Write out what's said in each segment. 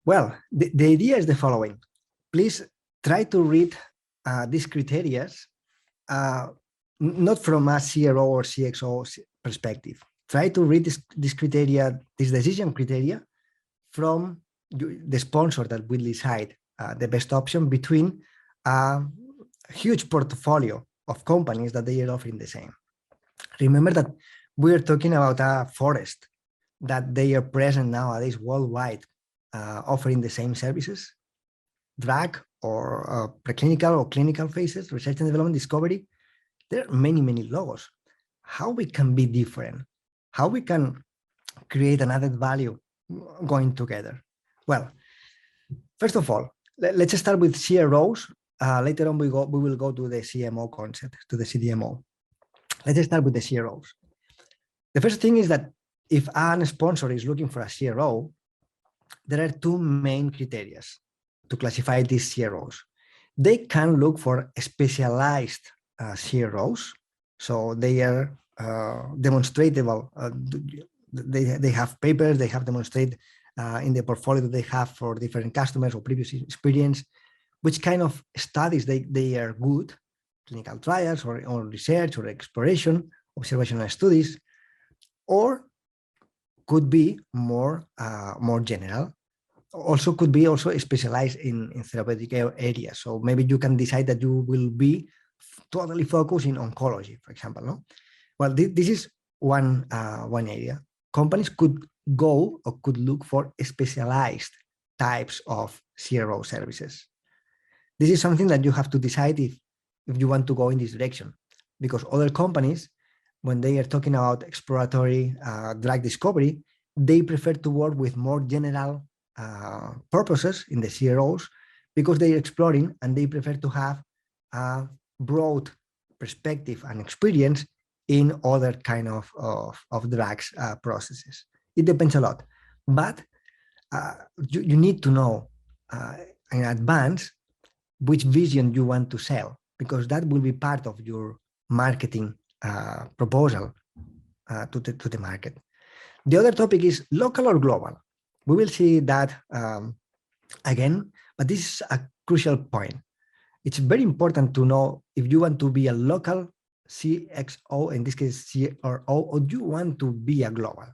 Well, the idea is the following. Please try to read these criteria not from a CRO or CXO perspective. Try to read this criteria, this decision criteria, from the sponsor that will decide the best option between a huge portfolio of companies that they are offering the same. Remember that we are talking about a forest that they are present nowadays worldwide, offering the same services, drug or preclinical or clinical phases, research and development, discovery. There are many, many logos. How we can be different? How we can create an added value going together? Well, first of all, let's start with CROs. Later on, we will go to the CMO concept, to the CDMO. Let's start with the CROs. The first thing is that if a sponsor is looking for a CRO, there are two main criteria to classify these CROs. They can look for specialized CROs, so they are demonstratable. They have papers, they have demonstrated in the portfolio that they have for different customers or previous experience, which kind of studies they are good, clinical trials or research or exploration, observational studies, or could be more general. Also could be also specialized in therapeutic areas. So maybe you can decide that you will be totally focused in oncology, for example. No? Well, this is one area. Companies could go or could look for specialized types of CRO services. This is something that you have to decide if you want to go in this direction, because other companies, when they are talking about exploratory drug discovery, they prefer to work with more general purposes in the CROs, because they are exploring and they prefer to have a broad perspective and experience in other kind of drugs processes. It depends a lot, but you need to know in advance which vision you want to sell, because that will be part of your marketing proposal to the market. The other topic is local or global. We will see that again, but this is a crucial point. It's very important to know if you want to be a local CXO, in this case CRO, or do you want to be a global.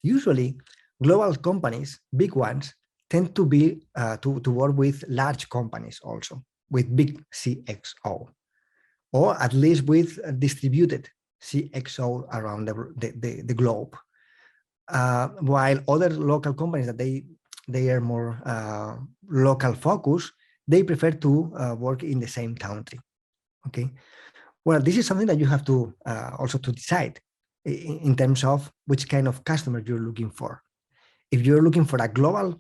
Usually, global companies, big ones, tend to be to work with large companies also, with big CXO, or at least with distributed CXO around the globe. While other local companies that they are more local focused, they prefer to work in the same country. Okay, well, this is something that you have to also to decide in terms of which kind of customer you're looking for. If you're looking for a global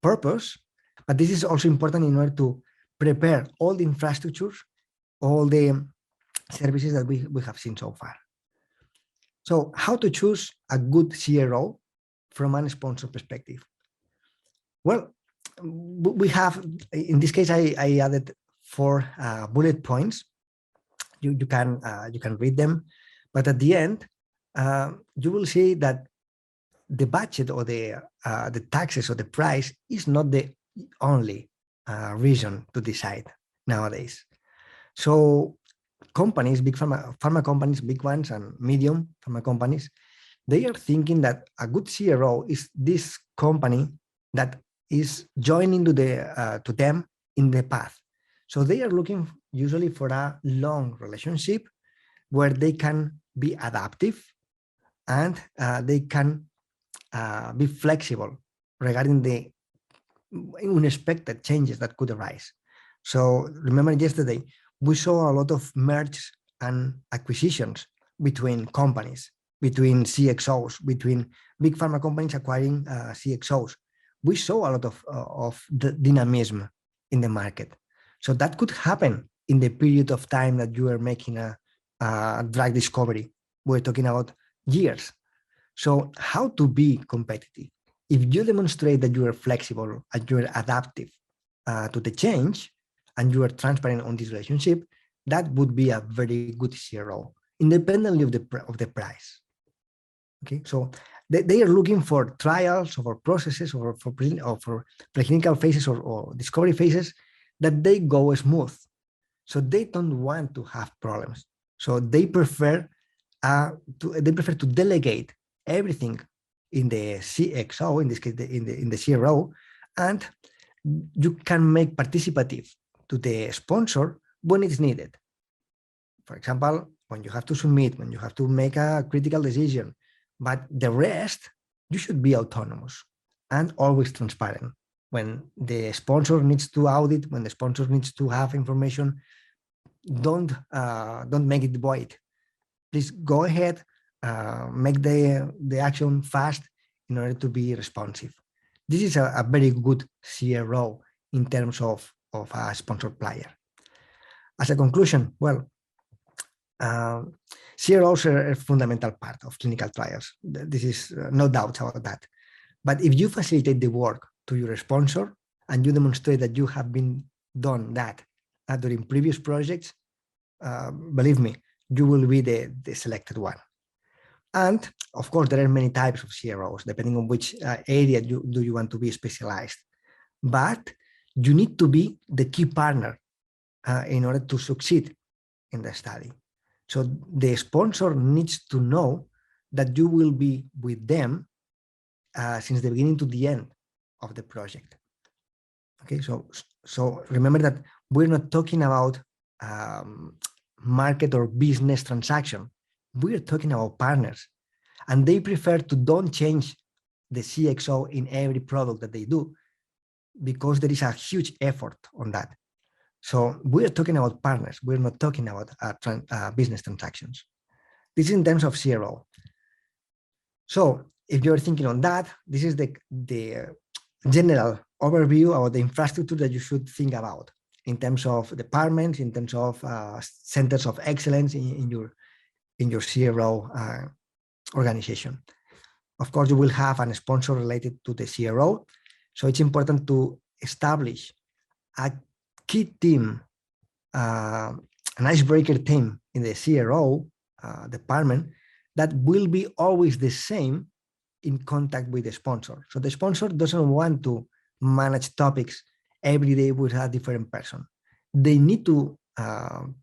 purpose, but this is also important in order to prepare all the infrastructures, all the services that we have seen so far. So how to choose a good CRO from a sponsor perspective? Well, we have, in this case, I added 4 bullet points. You can read them, but at the end, you will see that the budget or the taxes or the price is not the only reason to decide nowadays. So companies, big pharma companies, big ones and medium pharma companies, they are thinking that a good CRO is this company that is joining to them in the path. So they are looking usually for a long relationship where they can be adaptive and they can be flexible regarding the unexpected changes that could arise. So remember yesterday, we saw a lot of mergers and acquisitions between companies, between CXOs, between big pharma companies acquiring CXOs. We saw a lot of the dynamism in the market. So that could happen in the period of time that you are making a drug discovery. We're talking about years. So how to be competitive? If you demonstrate that you are flexible and you are adaptive to the change, and you are transparent on this relationship, that would be a very good CRO, independently of the price. Okay, so They are looking for trials or for processes or for preclinical phases or discovery phases that they go smooth. So they don't want to have problems. So they prefer to delegate everything in the CXO, in this case, in the CRO, and you can make participative to the sponsor when it's needed. For example, when you have to submit, when you have to make a critical decision, but the rest, you should be autonomous and always transparent. When the sponsor needs to audit, when the sponsor needs to have information, don't make it void. Please go ahead, make the action fast in order to be responsive. This is a very good CRO in terms of a sponsored player. As a conclusion, well, CROs are a fundamental part of clinical trials. This is no doubt about that. But if you facilitate the work to your sponsor and you demonstrate that you have been done that during previous projects, believe me, you will be the selected one. And of course, there are many types of CROs, depending on which area do you want to be specialized. But you need to be the key partner in order to succeed in the study. So the sponsor needs to know that you will be with them since the beginning to the end of the project. Okay, so remember that we're not talking about market or business transaction. We're talking about partners, and they prefer to don't change the CXO in every product that they do because there is a huge effort on that. So we're talking about partners. We're not talking about business transactions. This is in terms of CRO. So if you're thinking on that, this is the general overview about the infrastructure that you should think about in terms of departments, in terms of centers of excellence in your CRO organization. Of course, you will have a sponsor related to the CRO. So it's important to establish a key team, an icebreaker team in the CRO department that will be always the same in contact with the sponsor. So the sponsor doesn't want to manage topics every day with a different person. They need to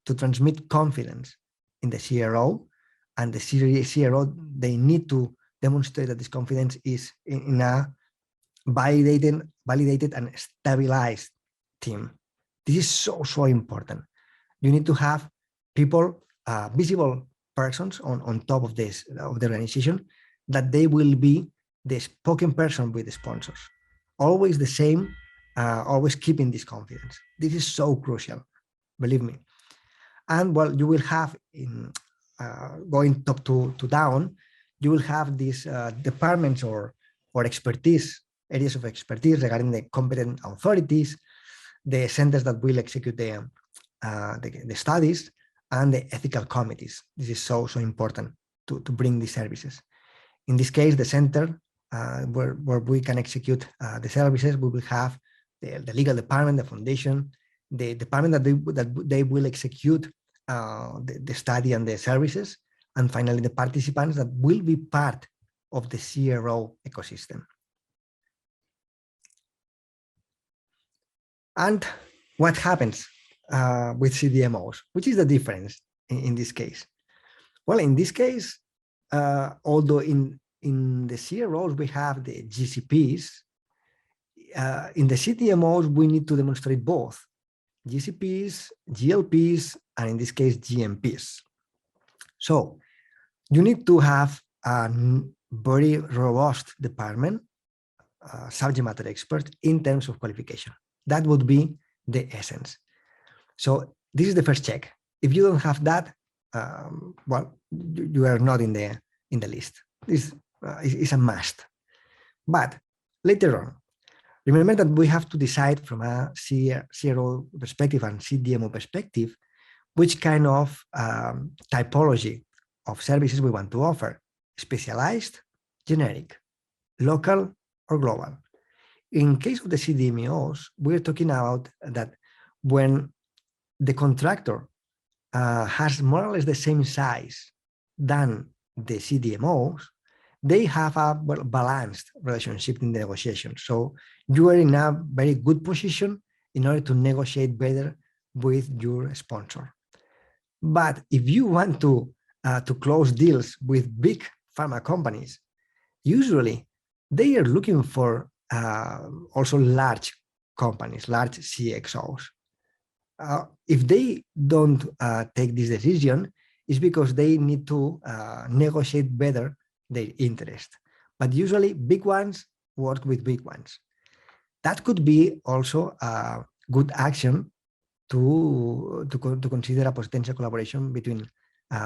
transmit confidence in the CRO, and the CRO, they need to demonstrate that this confidence is in a validated and stabilized team. This is so important. You need to have people, visible persons on top of this, of the organization, that they will be the spoken person with the sponsors. Always the same, always keeping this confidence. This is so crucial, believe me. And well, you will have in going top to down, you will have these departments or expertise, areas of expertise regarding the competent authorities, the centers that will execute the studies, and the ethical committees. This is so important to bring these services. In this case, the center where we can execute the services, we will have the legal department, the foundation, the department that they will execute the study and the services, and finally the participants that will be part of the CRO ecosystem. And what happens with CDMOs? Which is the difference in this case? Well, in this case, although in the CROs we have the GCPs, in the CDMOs we need to demonstrate both GCPs, GLPs, and in this case GMPs. So you need to have a very robust department, subject matter expert in terms of qualification. That would be the essence. So this is the first check. If you don't have that, well, you are not in the list. This is a must. But later on, remember that we have to decide from a CRO perspective and CDMO perspective which kind of typology of services we want to offer: specialized, generic, local, or global. In case of the CDMOs, we're talking about that when the contractor has more or less the same size than the CDMOs, they have a balanced relationship in the negotiation. So you are in a very good position in order to negotiate better with your sponsor. But if you want to close deals with big pharma companies, usually they are looking for also large companies, large CXOs. If they don't take this decision, it's because they need to negotiate better their interest. But usually big ones work with big ones. That could be also a good action to consider a potential collaboration between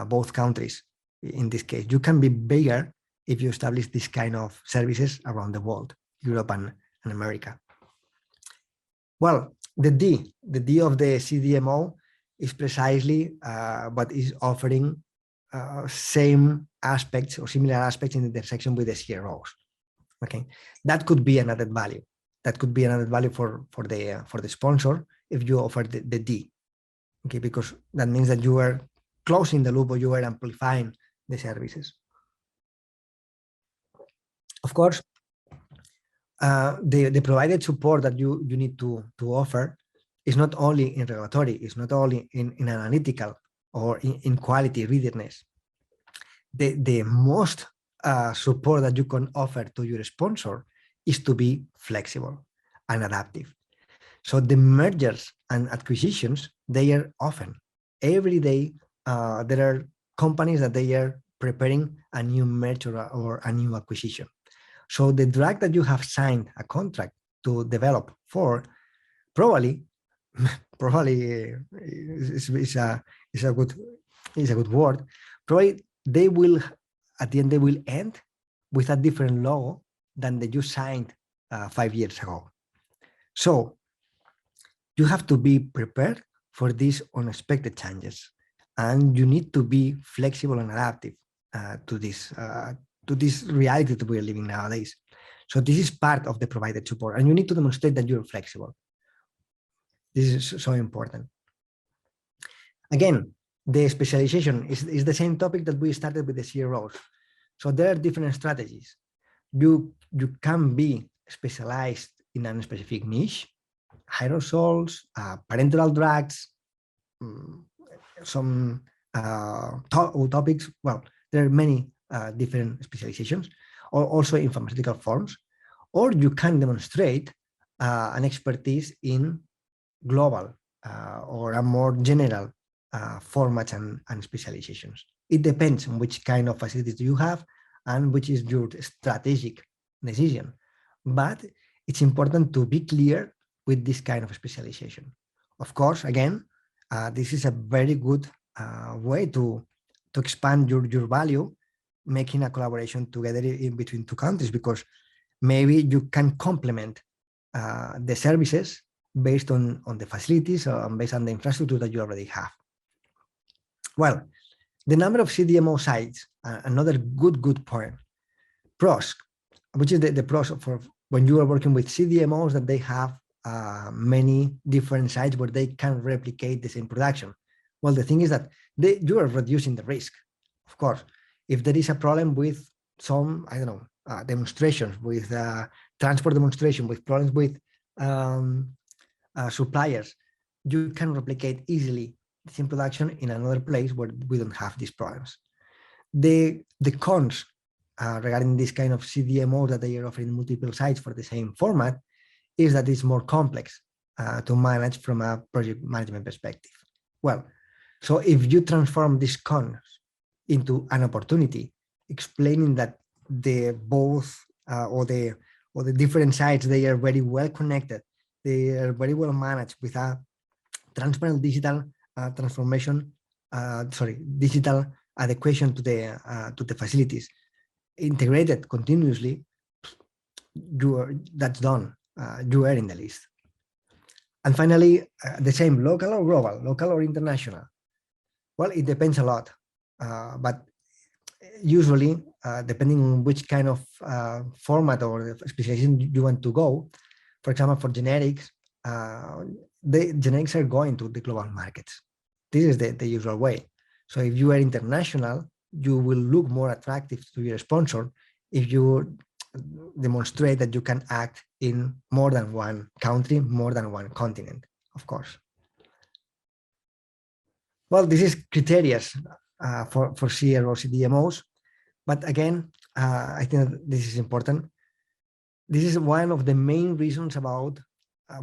both countries. In this case, you can be bigger if you establish this kind of services around the world, Europe and America. Well, the D of the CDMO is precisely what is offering same aspects or similar aspects in the intersection with the CROs. Okay, that could be an added value. That could be an added value for the sponsor if you offer the D. Okay, because that means that you are closing the loop or you are amplifying the services. Of course, the provided support that you need to offer is not only in regulatory, it's not only in analytical or in quality readiness. The most support that you can offer to your sponsor is to be flexible and adaptive. So the mergers and acquisitions, they are often, every day, there are companies that they are preparing a new merger or a new acquisition. So the drug that you have signed a contract to develop for, probably is a good word. Probably they will, at the end, they will end with a different logo than that you signed 5 years ago. So you have to be prepared for these unexpected changes, and you need to be flexible and adaptive to this reality that we are living nowadays. So this is part of the provided support, and you need to demonstrate that you're flexible. This is so important. Again, the specialization is the same topic that we started with the CROs. So there are different strategies. You can be specialized in a specific niche, aerosols, parenteral drugs, some topics. Well, there are many different specializations, or also in pharmaceutical forms, or you can demonstrate an expertise in global or a more general formats and specializations. It depends on which kind of facilities you have and which is your strategic decision. But it's important to be clear with this kind of specialization. Of course, again, this is a very good way to expand your value, making a collaboration together in between two countries, because maybe you can complement the services based on the facilities or based on the infrastructure that you already have. Well, the number of CDMO sites, another good point. Pros, which is the pros for when you are working with CDMOs, that they have many different sites where they can replicate the same production. Well, the thing is that you are reducing the risk. Of course, if there is a problem with some, I don't know, demonstrations, with transport demonstration, with problems with suppliers, you can replicate easily the same production in another place where we don't have these problems. The cons regarding this kind of CDMO that they are offering multiple sites for the same format is that it's more complex to manage from a project management perspective. Well, so if you transform these cons into an opportunity, explaining that the different sites, they are very well connected, they are very well managed with a transparent digital digital adequation to the facilities, integrated continuously, that's done. You are in the list. And finally, the same, local or global, local or international. Well, it depends a lot, but usually, depending on which kind of format or specialization you want to go, for example, for generics, the generics are going to the global markets. This is the usual way. So if you are international, you will look more attractive to your sponsor if you demonstrate that you can act in more than one country, more than one continent, of course. Well, this is criteria for CRO CDMOs, but again, I think that this is important. This is one of the main reasons about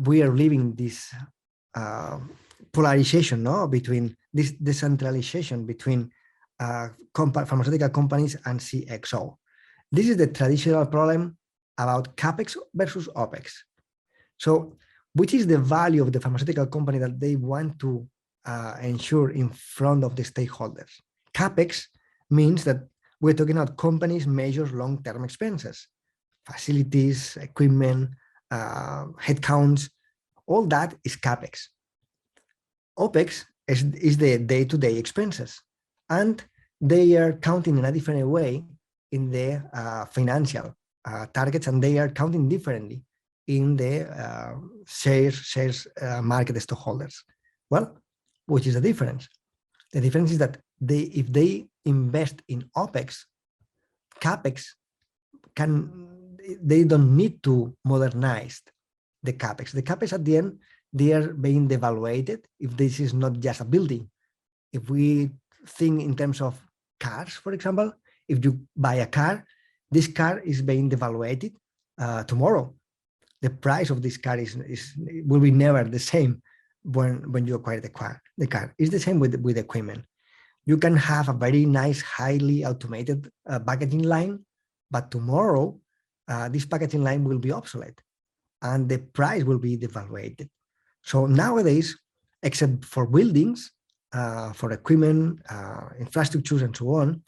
we are living this polarization, no, between this decentralization between pharmaceutical companies and CXO. This is the traditional problem about CapEx versus OpEx. So, which is the value of the pharmaceutical company that they want to ensure in front of the stakeholders? CapEx means that we're talking about companies measure long-term expenses, facilities, equipment, headcounts, all that is CapEx. OpEx is the day-to-day expenses, and they are counting in a different way in the financial targets, and they are counting differently in the shares market stockholders. Well, which is the difference? The difference is that if they invest in OpEx, CapEx they don't need to modernize the CapEx. The CapEx at the end, they are being devaluated if this is not just a building. If we think in terms of cars, for example, if you buy a car, this car is being devaluated tomorrow. The price of this car will be never the same when you acquire the car. It's the same with equipment. You can have a very nice, highly automated packaging line, but tomorrow this packaging line will be obsolete and the price will be devaluated. So nowadays, except for buildings, for equipment, infrastructures, and so on,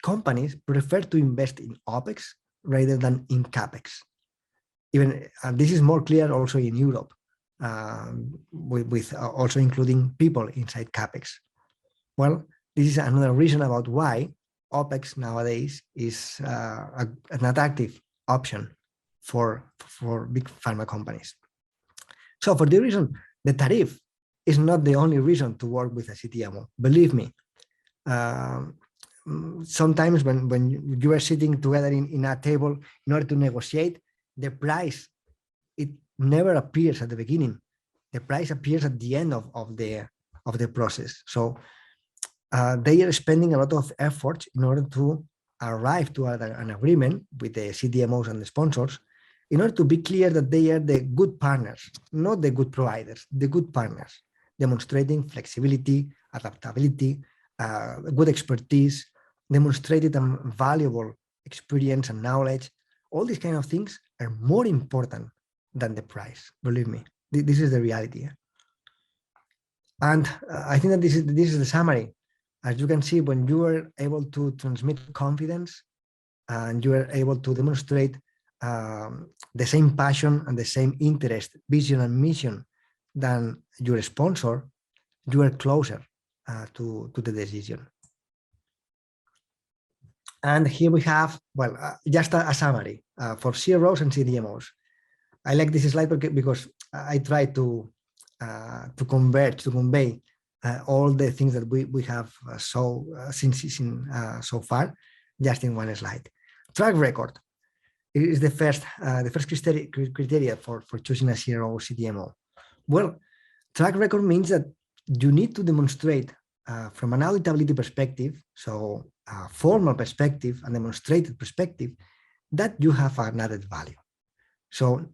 companies prefer to invest in OpEx rather than in CapEx. Even this is more clear also in Europe, with also including people inside CapEx. Well, this is another reason about why OpEx nowadays is an attractive option for big pharma companies. So for this reason, the tariff is not the only reason to work with a CDMO. Believe me, sometimes when you are sitting together in a table in order to negotiate, the price, it never appears at the beginning. The price appears at the end of the process. So they are spending a lot of effort in order to arrive to an agreement with the CDMOs and the sponsors in order to be clear that they are the good partners, not the good providers, the good partners, demonstrating flexibility, adaptability, good expertise, demonstrated valuable experience and knowledge. All these kind of things are more important than the price. Believe me, this is the reality. And I think that this is the summary. As you can see, when you are able to transmit confidence and you are able to demonstrate the same passion and the same interest, vision, and mission than your sponsor, you are closer to the decision. And here we have, well, just a summary for CROs and CDMOs. I like this slide because I try to convey all the things that we have seen so far, just in one slide. Track record is the first criteria for choosing a CRO or CDMO. Well, track record means that you need to demonstrate from an auditability perspective, so a formal perspective and demonstrated perspective, that you have an added value. So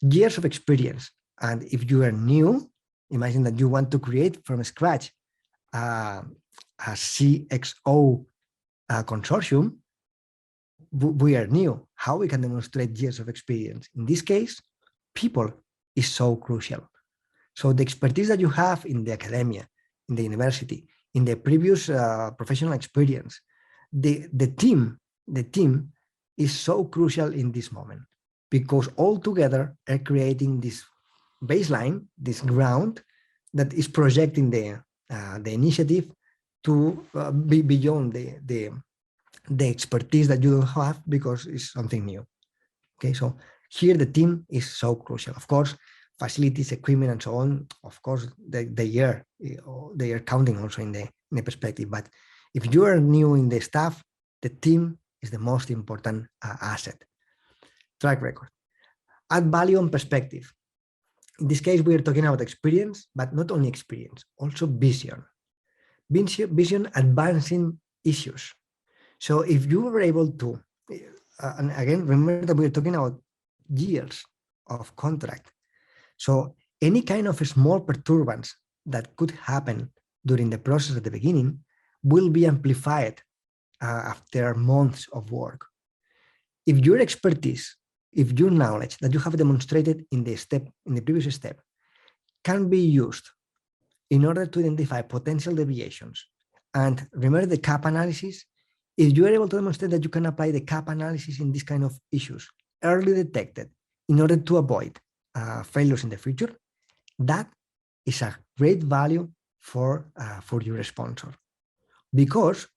years of experience, and if you are new, imagine that you want to create from scratch a CXO consortium. We are new. How we can demonstrate years of experience? In this case, people is so crucial. So the expertise that you have in the academia, in the university, in the previous professional experience, the team is so crucial in this moment, because all together are creating this baseline, this ground that is projecting the initiative to be beyond the expertise that you don't have because it's something new. Okay, so here the team is so crucial. Of course, facilities, equipment, and so on. Of course, they are counting also in the perspective. But if you are new in the staff, the team is the most important asset. Track record. Add value and perspective. In this case, we are talking about experience, but not only experience, also vision. Vision advancing issues. So if you were able to, and again, remember that we're talking about years of contract. So any kind of small perturbance that could happen during the process at the beginning will be amplified after months of work. If your expertise, if your knowledge that you have demonstrated in the previous step can be used in order to identify potential deviations, and remember the CAP analysis, if you are able to demonstrate that you can apply the CAP analysis in this kind of issues, early detected, in order to avoid failures in the future, that is a great value for your sponsor. Because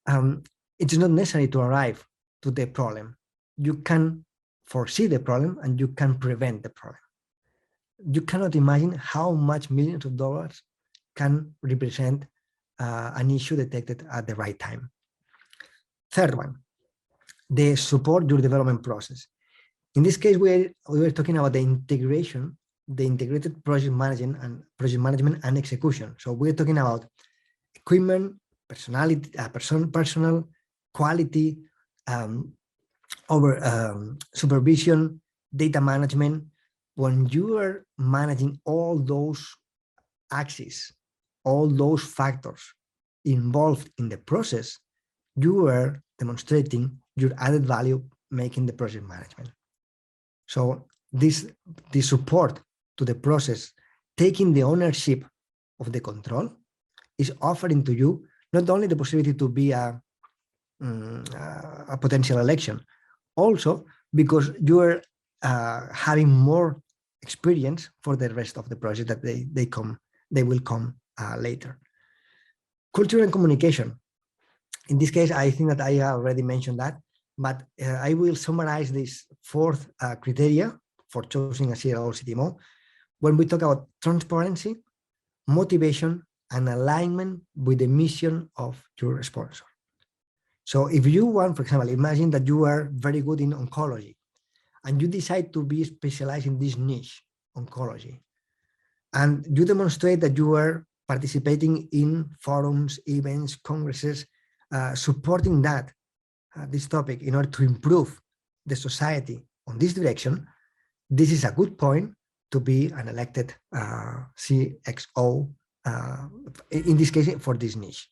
it is not necessary to arrive to the problem. You can foresee the problem and you can prevent the problem. You cannot imagine how much millions of dollars can represent an issue detected at the right time. Third one, the support your development process. In this case, we were talking about the integration, the integrated project management and execution. So we're talking about equipment, personality, personal, quality, supervision, data management. When you are managing all those axes, all those factors involved in the process, you are demonstrating your added value making the project management. So this support to the process, taking the ownership of the control, is offering to you not only the possibility to be a potential election, also because you are having more experience for the rest of the project that they will come later. Culture and communication. In this case, I think that I already mentioned that, but I will summarize this fourth criteria for choosing a CRO or CDMO when we talk about transparency, motivation, and alignment with the mission of your sponsor. So if you want, for example, imagine that you are very good in oncology and you decide to be specialized in this niche, oncology, and you demonstrate that you are participating in forums, events, congresses, supporting this topic in order to improve the society on this direction, this is a good point to be an elected CXO, in this case, for this niche.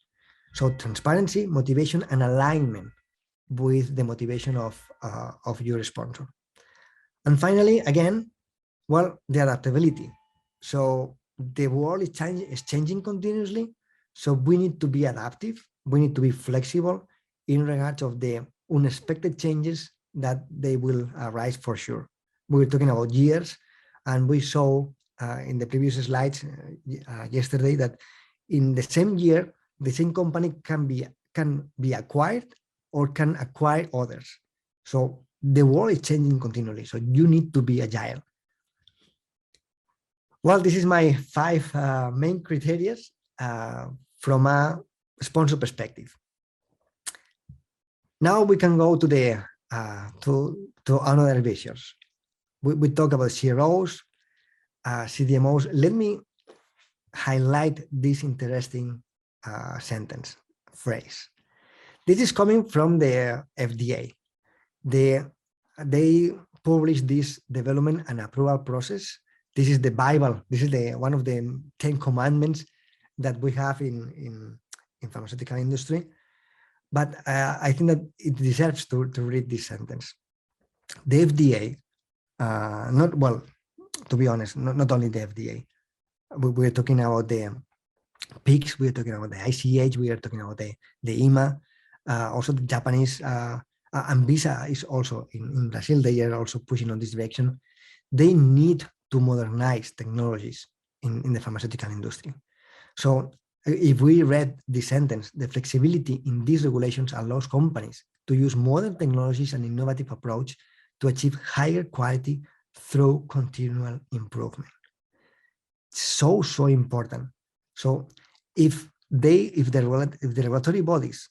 So transparency, motivation, and alignment with the motivation of your sponsor. And finally, again, well, the adaptability. So the world is changing continuously. So we need to be adaptive. We need to be flexible in regards of the unexpected changes that they will arise for sure. We were talking about years, and we saw in the previous slides yesterday that in the same year, the same company can be acquired or can acquire others. So the world is changing continually. So you need to be agile. Well, this is my 5 main criteria from a sponsor perspective. Now we can go to the to another visions. We talk about CROs, CDMOs. Let me highlight this interesting phrase. This is coming from the FDA. They published this development and approval process. This is the Bible. This is one of the 10 commandments that we have in pharmaceutical industry. But I think that it deserves to read this sentence. The FDA, to be honest, not only the FDA. We're talking about the PICS, we're talking about the ICH, we are talking about the EMA, also the Japanese, Anvisa is also in Brazil. They are also pushing on this direction. They need to modernize technologies in the pharmaceutical industry. So if we read the sentence, the flexibility in these regulations allows companies to use modern technologies and innovative approach to achieve higher quality through continual improvement. So important. So if the regulatory bodies,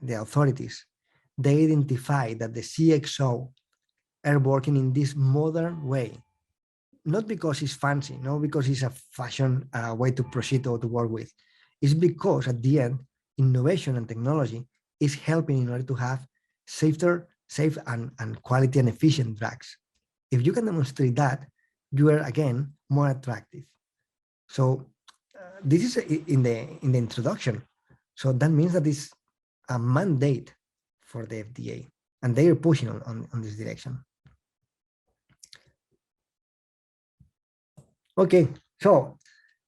the authorities, they identify that the CXO are working in this modern way, not because it's fancy, not because it's a fashion way to proceed or to work with. It's because at the end, innovation and technology is helping in order to have safe and quality and efficient drugs. If you can demonstrate that, you are again more attractive. So this is in the introduction. So that means that it's a mandate for the FDA, and they are pushing on this direction. Okay, so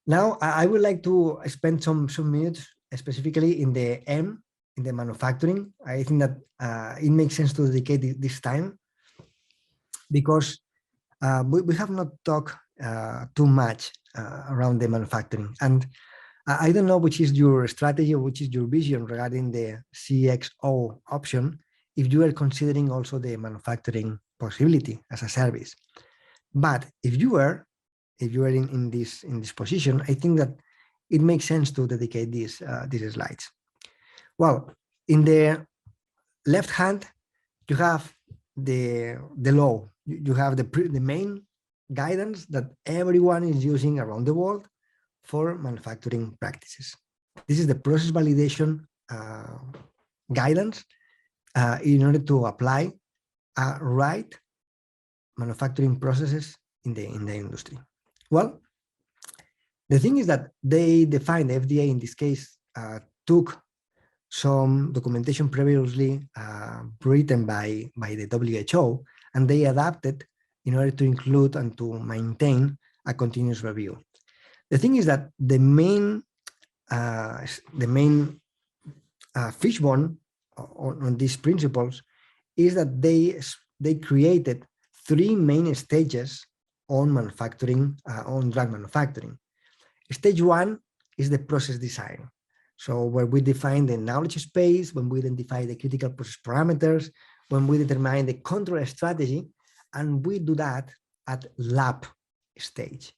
now I would like to spend some minutes specifically in the M, in the manufacturing. I think that it makes sense to dedicate this time because we have not talked too much around the manufacturing. And I don't know which is your strategy or which is your vision regarding the CXO option, if you are considering also the manufacturing possibility as a service. But if you are in this position, I think that it makes sense to dedicate these slides. Well, in the left hand, you have the law. You have the main guidance that everyone is using around the world for manufacturing practices. This is the process validation guidance in order to apply right manufacturing processes in the industry. Well, the thing is that they define, the FDA in this case, took some documentation previously written by the WHO, and they adapted in order to include and to maintain a continuous review. The thing is that the main fishbone on these principles is that they created 3 main stages on manufacturing, on drug manufacturing. Stage 1 is the process design. So where we define the knowledge space, when we identify the critical process parameters, when we determine the control strategy, and we do that at lab stage.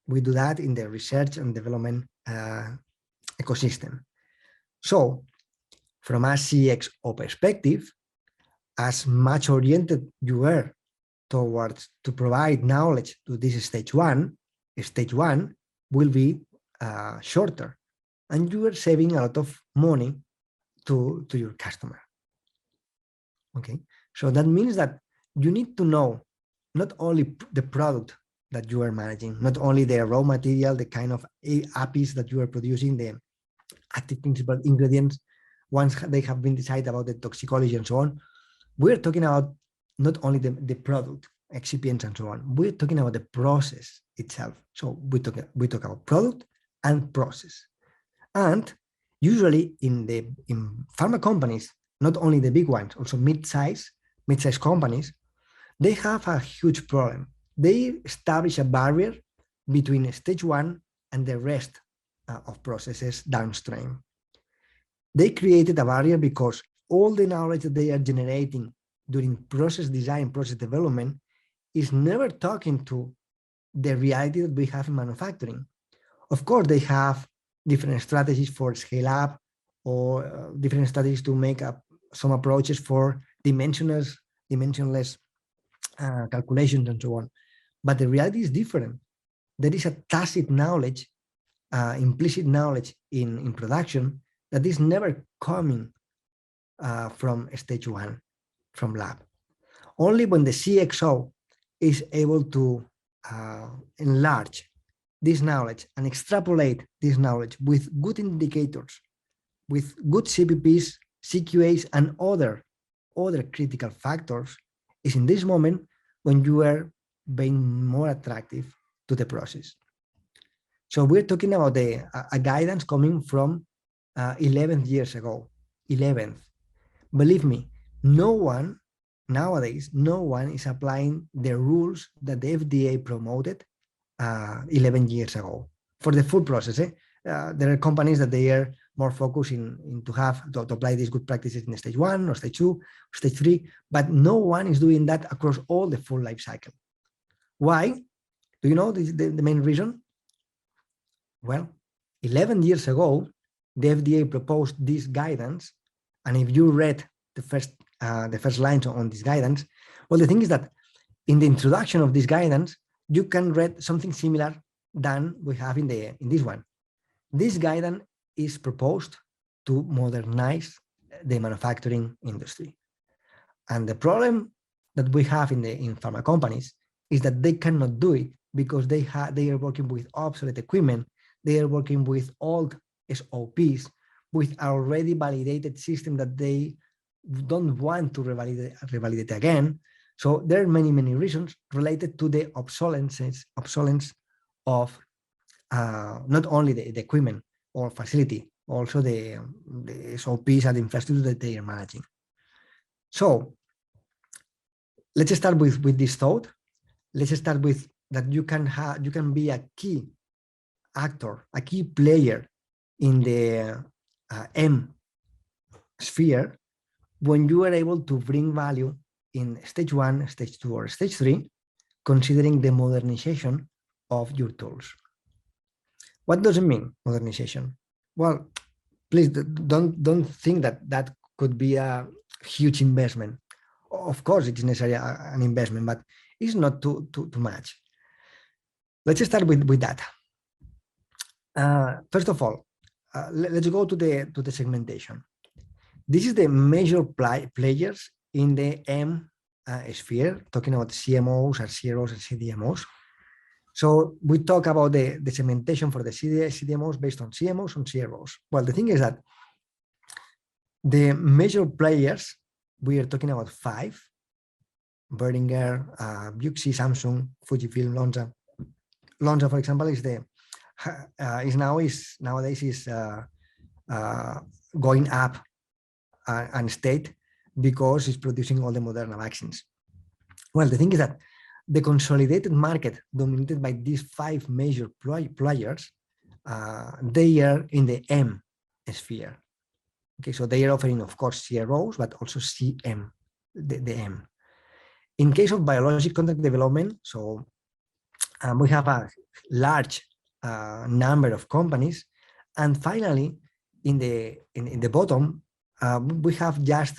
We do that in the research and development ecosystem. So from a CXO perspective, as much oriented you are towards to provide knowledge to this stage 1 will be shorter, and you are saving a lot of money to your customer. Okay, so that means that you need to know not only the product that you are managing, not only the raw material, the kind of APIs that you are producing, the active principal ingredients, once they have been decided about the toxicology and so on. We're talking about not only the product, excipients and so on, we're talking about the process itself. So we talk about product and process. And usually in pharma companies, not only the big ones, also mid-size companies, they have a huge problem. They establish a barrier between stage 1 and the rest of processes downstream. They created a barrier because all the knowledge that they are generating during process design, process development is never talking to the reality that we have in manufacturing. Of course, they have different strategies for scale up or different strategies to make up some approaches for dimensionless calculations and so on. But the reality is different. There is a tacit knowledge, implicit knowledge in production that is never coming from stage 1, from lab. Only when the CXO is able to enlarge this knowledge and extrapolate this knowledge with good indicators, with good CPPs, CQAs, and other critical factors, is in this moment when you are being more attractive to the process. So we're talking about a guidance coming from 11 years ago. 11th. Believe me, nowadays, no one is applying the rules that the FDA promoted 11 years ago for the full process. There are companies that they are more focused to apply these good practices in stage 1 or stage 2, or stage 3, but no one is doing that across all the full life cycle. Why? Do you know the main reason? Well, 11 years ago, the FDA proposed this guidance, and if you read the first the first lines on this guidance. Well, the thing is that in the introduction of this guidance, you can read something similar than we have in this one. This guidance is proposed to modernize the manufacturing industry. And the problem that we have in pharma companies is that they cannot do it because they are working with obsolete equipment. They are working with old SOPs, with already validated system that they don't want to revalidate again. So there are many, many reasons related to the obsolescence of not only the equipment or facility, also the SOPs and the infrastructure that they are managing. So let's start with this thought. Let's start with that you can be a key actor, a key player in the M sphere when you are able to bring value in stage 1, stage 2, or stage 3, considering the modernization of your tools. What does it mean, modernization? Well, please don't think that could be a huge investment. Of course, it is necessary an investment, but it's not too much. Let's start with that. First of all, let's go to the segmentation. This is the major players in the M sphere, talking about CMOs or CROs and CDMOs. So we talk about the segmentation for the CDMOs based on CMOs and CROs. Well, the thing is that the major players, we are talking about 5: Boehringer, Buxi, Samsung, Fujifilm, Lonza. Lonza, for example, is nowadays going up and state because it's producing all the Moderna vaccines. Well, the thing is that the consolidated market dominated by these 5 major players, they are in the M sphere. Okay, so they are offering, of course, CROs, but also CM, the M. In case of biologic contract development, so we have a large number of companies, and finally, in the bottom, we have just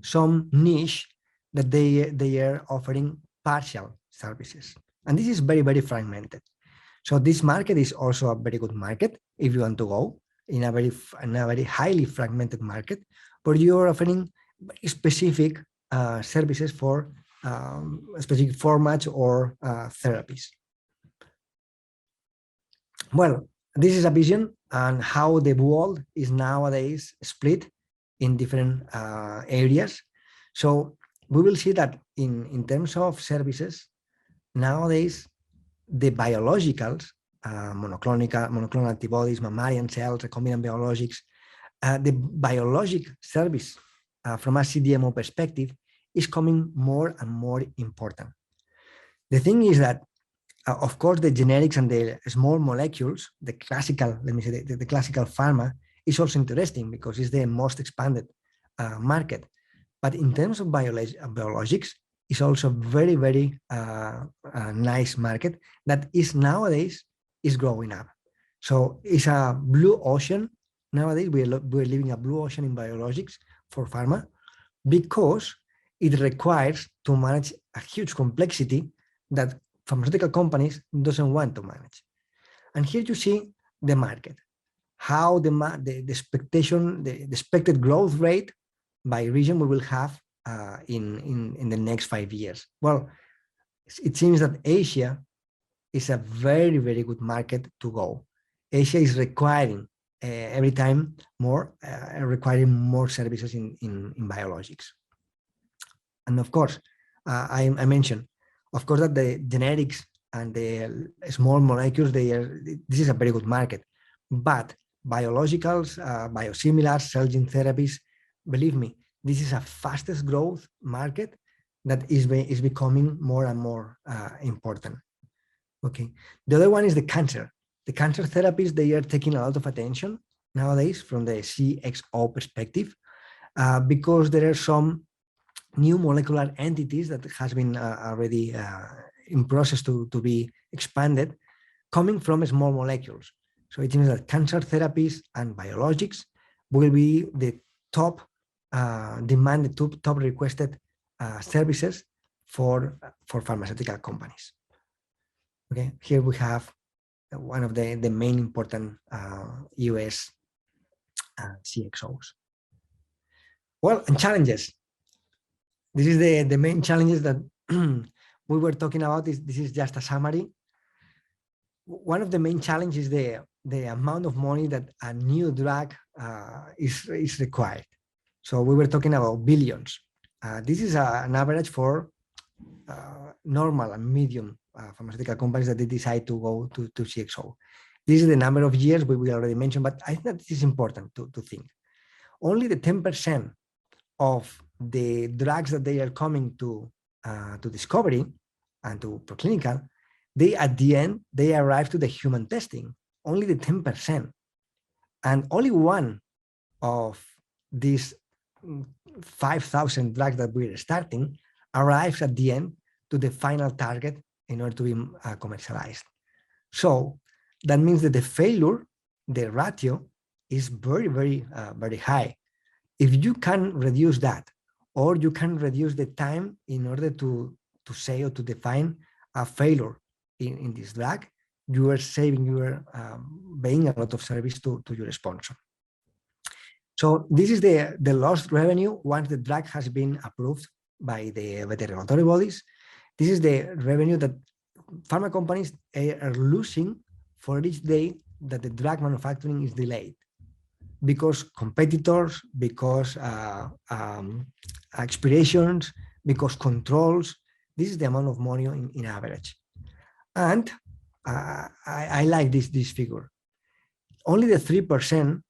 some niche that they are offering partial services, and this is very, very fragmented. So this market is also a very good market if you want to go in a very highly fragmented market, where you are offering specific services for specific formats or therapies. Well, this is a vision on how the world is nowadays split in different areas. So we will see that in terms of services, nowadays, the biologicals, monoclonal antibodies, mammalian cells, recombinant biologics, the biologic service from a CDMO perspective is coming more and more important. The thing is that, of course, the generics and the small molecules, the classical, let me say, the classical pharma is also interesting because it's the most expanded market. But in terms of biologics, it's also very, very nice market that is nowadays is growing up. So it's a blue ocean. Nowadays, we're living a blue ocean in biologics for pharma because it requires to manage a huge complexity that pharmaceutical companies doesn't want to manage. And here you see the market, how the expectation, the expected growth rate by region we will have in the next 5 years. Well, it seems that Asia is a very, very good market to go. Asia is requiring every time more, requiring more services in biologics. And of course, I mentioned, of course, that the generics and the small molecules, this is a very good market. But biologicals, biosimilars, cell gene therapies, believe me, this is a fastest growth market that is becoming more and more important. Okay. The other one is the cancer. The cancer therapies, they are taking a lot of attention nowadays from the CXO perspective because there are some new molecular entities that has been already in process to be expanded coming from small molecules. So it means that cancer therapies and biologics will be the top demand the top requested services for pharmaceutical companies. Okay, here we have one of the main important US CXOs. Well, and challenges. This is the main challenges that we were talking about. This is just a summary. One of the main challenges is the amount of money that a new drug is required. So we were talking about billions. This is an average for normal and medium pharmaceutical companies that they decide to go to CXO. This is the number of years we already mentioned, but I think that this is important to think. Only the 10% of the drugs that they are coming to discovery and to preclinical, they at the end, they arrive to the human testing, only the 10%. And only one of these 5,000 drugs that we're starting arrives at the end to the final target in order to be commercialized. So that means that the failure, the ratio is very, very, very high. If you can reduce that, or you can reduce the time in order to say or to define a failure in this drug, you are saving, you are paying a lot of service to your sponsor. So this is the lost revenue once the drug has been approved by the regulatory bodies. This is the revenue that pharma companies are losing for each day that the drug manufacturing is delayed, because competitors, because expirations, because controls. This is the amount of money in average. And I like this figure. Only the 3%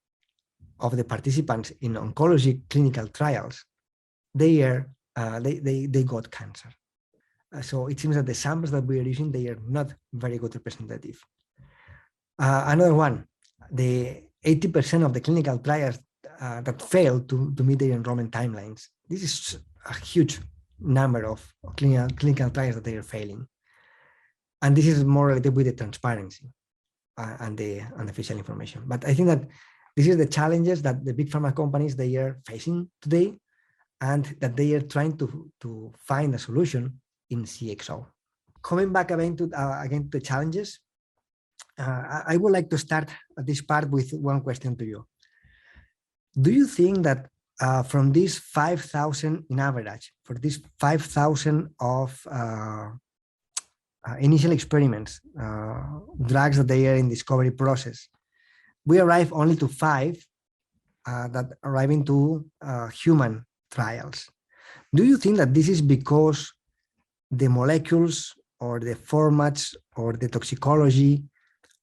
of the participants in oncology clinical trials, they got cancer. So it seems that the samples that we are using, they are not very good representative. Another one, the 80% of the clinical trials that fail to meet their enrollment timelines. This is a huge number of clinical trials that they are failing. And this is more related with the transparency and the official information. But I think that this is the challenges that the big pharma companies, they are facing today, and that they are trying to find a solution in CXO. Coming back again to the challenges, I would like to start this part with one question to you. Do you think that from these 5,000 in average, for these 5,000 of initial experiments, drugs that they are in discovery process, we arrive only to 5 that arrive into human trials? Do you think that this is because the molecules or the formats or the toxicology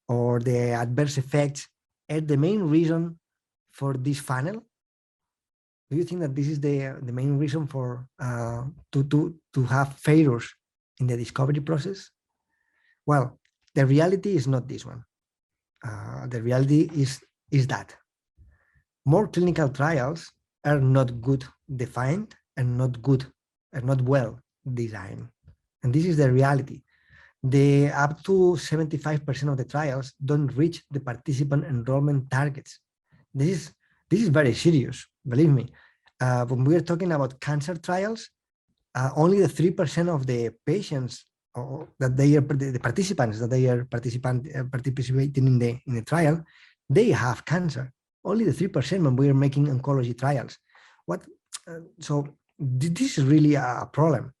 or the adverse effects are the main reason for this funnel? Do you think that this is the main reason for to have failures in the discovery process? Well, the reality is not this one. The reality is that more clinical trials are not good defined and not well designed. And this is the reality. The up to 75% of the trials don't reach the participant enrollment targets. This is very serious, believe me. When we are talking about cancer trials, only the 3% of the patients that they are the participants that they are participating in the trial, they have cancer. Only the 3% when we are making oncology trials. So this is really a problem.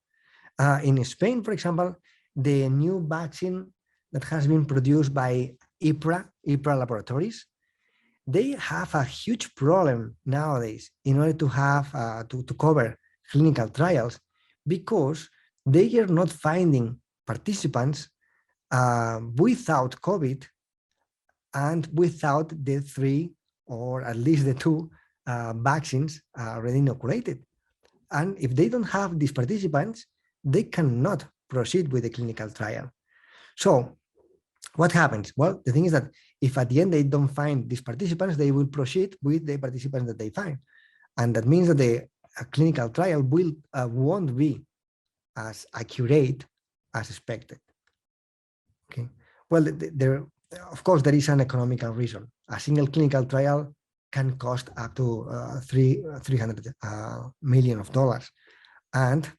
In Spain, for example, the new vaccine that has been produced by IPRA laboratories, they have a huge problem nowadays in order to have to cover clinical trials, because they are not finding participants without COVID and without the 3 or at least the 2 vaccines already inoculated. And if they don't have these participants, they cannot proceed with the clinical trial. So what happens? Well, the thing is that if at the end they don't find these participants, they will proceed with the participants that they find. And that means that the clinical trial won't be as accurate as expected. Okay. Well, of course, there is an economical reason. A single clinical trial can cost up to $300 million. And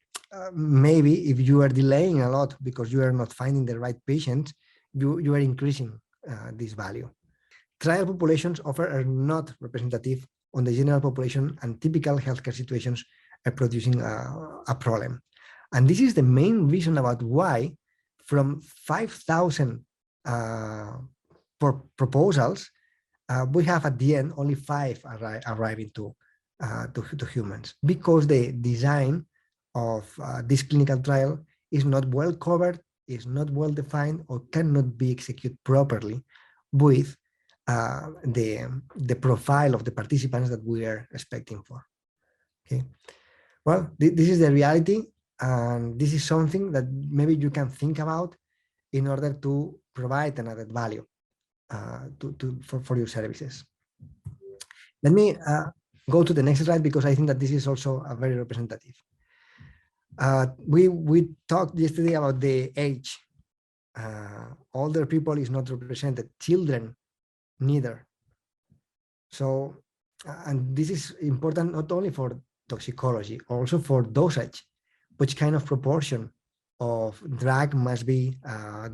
maybe if you are delaying a lot because you are not finding the right patients, you are increasing this value. Trial populations offered are not representative on the general population, and typical healthcare situations are producing a problem. And this is the main reason about why from 5,000 proposals, we have at the end only 5 arriving to humans, because the design of this clinical trial is not well covered, is not well defined, or cannot be executed properly with the profile of the participants that we are expecting for. Okay, well, this is the reality, and this is something that maybe you can think about in order to provide an added value for your services. Let me go to the next slide, because I think that this is also a very representative. We talked yesterday about the age. Older people is not represented, children neither. So, and this is important not only for toxicology, also for dosage. Which kind of proportion of drug must be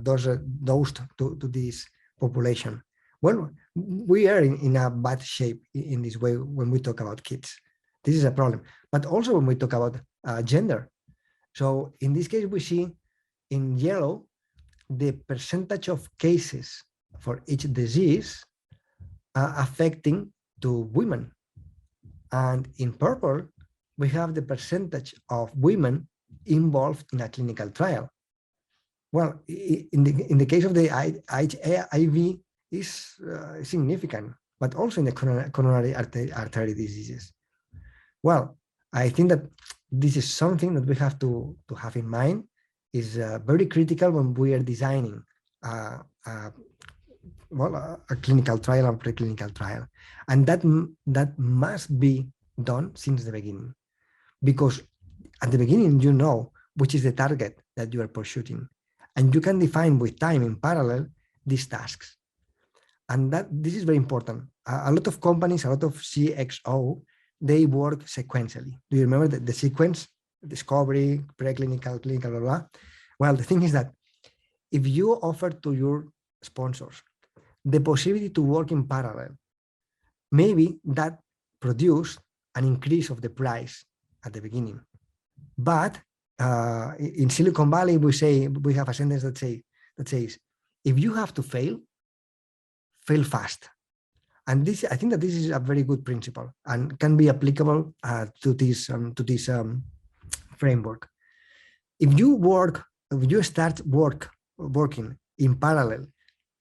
dosed to this population? Well, we are in a bad shape in this way when we talk about kids. This is a problem, but also when we talk about gender. So in this case, we see in yellow the percentage of cases for each disease affecting to women. And in purple, we have the percentage of women involved in a clinical trial. Well, in the case of the HIV is significant, but also in the coronary artery diseases. Well, I think that this is something that we have to have in mind, is very critical when we are designing a clinical trial and preclinical trial. And that must be done since the beginning, because at the beginning, you know which is the target that you are pursuing, and you can define with time in parallel these tasks. And this is very important. A lot of companies, a lot of CXO, they work sequentially. Do you remember the sequence? Discovery, preclinical, clinical, blah, blah. Well, the thing is that if you offer to your sponsors the possibility to work in parallel, maybe that produce an increase of the price at the beginning. But in Silicon Valley, we have a sentence that says, if you have to fail fast. And this, I think that this is a very good principle and can be applicable to this framework. If you start working in parallel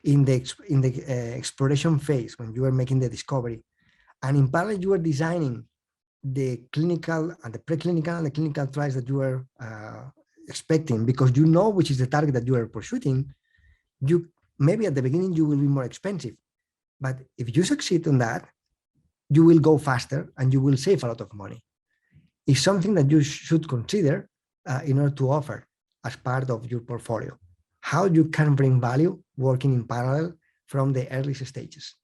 in the exploration phase, when you are making the discovery, and in parallel you are designing the clinical and the preclinical and the clinical trials that you are expecting, because you know which is the target that you are pursuing, maybe at the beginning you will be more expensive. But if you succeed on that, you will go faster and you will save a lot of money. It's something that you should consider in order to offer as part of your portfolio, how you can bring value working in parallel from the earliest stages.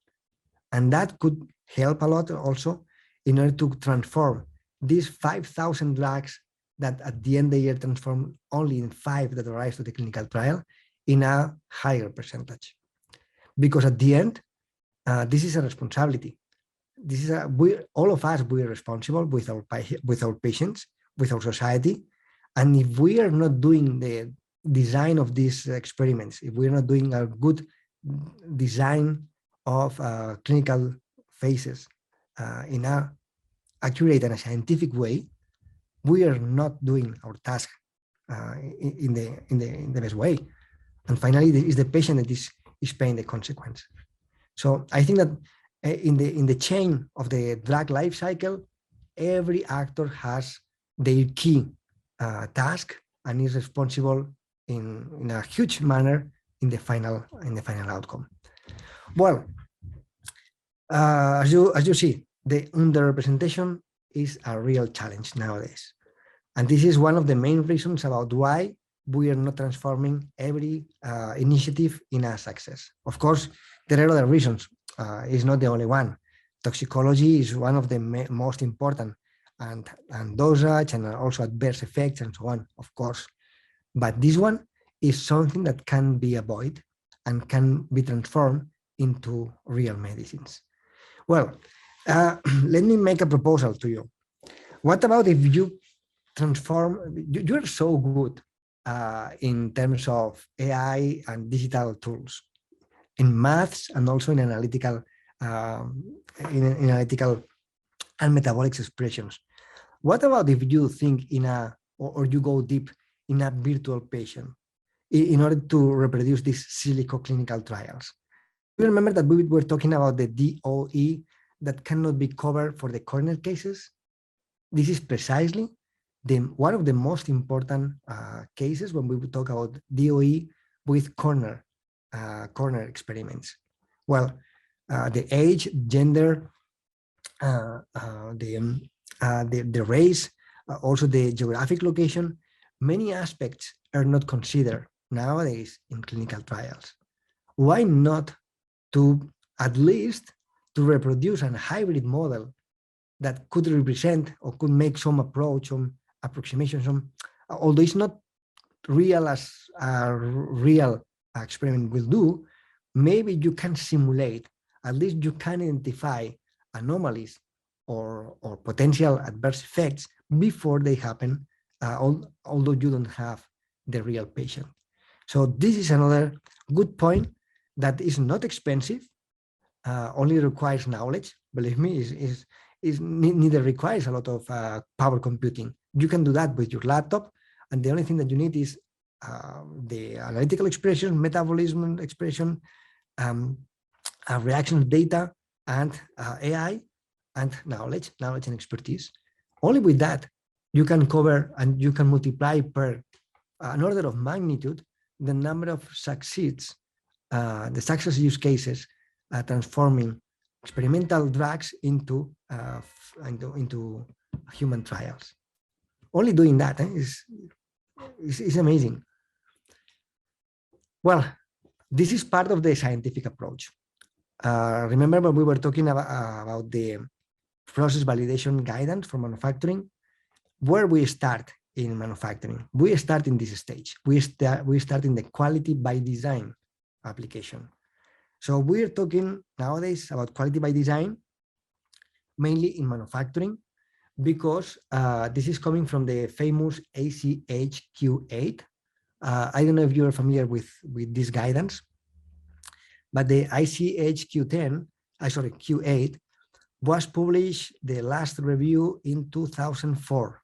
And that could help a lot also in order to transform these 5,000 drugs that at the end they are transformed only in 5 that arrive to the clinical trial in a higher percentage. Because at the end, this is a responsibility. This is all of us, we are responsible with our patients, with our society. And if we are not doing the design of these experiments, if we're not doing a good design of clinical phases in a accurate and a scientific way, we are not doing our task in the best way. And finally, it is the patient that is paying the consequence. So I think that in the chain of the drug life cycle, every actor has their key task and is responsible in a huge manner in the final outcome. Well, as you see, the underrepresentation is a real challenge nowadays, and this is one of the main reasons about why we are not transforming every initiative in a success. Of course, there are other reasons. It's not the only one. Toxicology is one of the most important, and dosage and also adverse effects and so on, of course. But this one is something that can be avoided and can be transformed into real medicines. Well, let me make a proposal to you. What about if you transform, you're so good in terms of AI and digital tools, in maths and also in analytical, in analytical and metabolic expressions. What about if you think in a, or you go deep in a virtual patient in order to reproduce these silico clinical trials? You remember that we were talking about the DOE that cannot be covered for the corner cases? This is precisely one of the most important cases when we talk about DOE with corner experiments. Well, the age, gender, the race, also the geographic location, many aspects are not considered nowadays in clinical trials. Why not to at least to reproduce a hybrid model that could represent or could make some approach, some approximation, although it's not real as a real experiment will do, maybe you can simulate, at least you can identify anomalies or potential adverse effects before they happen, although you don't have the real patient. So this is another good point that is not expensive, only requires knowledge. Believe me, is neither requires a lot of power computing. You can do that with your laptop, and the only thing that you need is the analytical expression, metabolism expression, reaction data, and AI, and knowledge and expertise. Only with that, you can cover and you can multiply per an order of magnitude the number of succeeds, the success use cases, transforming experimental drugs into human trials. Only doing that is amazing. Well, this is part of the scientific approach. Remember when we were talking about the process validation guidance for manufacturing? Where we start in manufacturing? We start in this stage. We start in the quality by design application. So we're talking nowadays about quality by design, mainly in manufacturing, because this is coming from the famous ACHQ8. I don't know if you're familiar with this guidance, but the ICHQ10, Q8, was published, the last review, in 2004.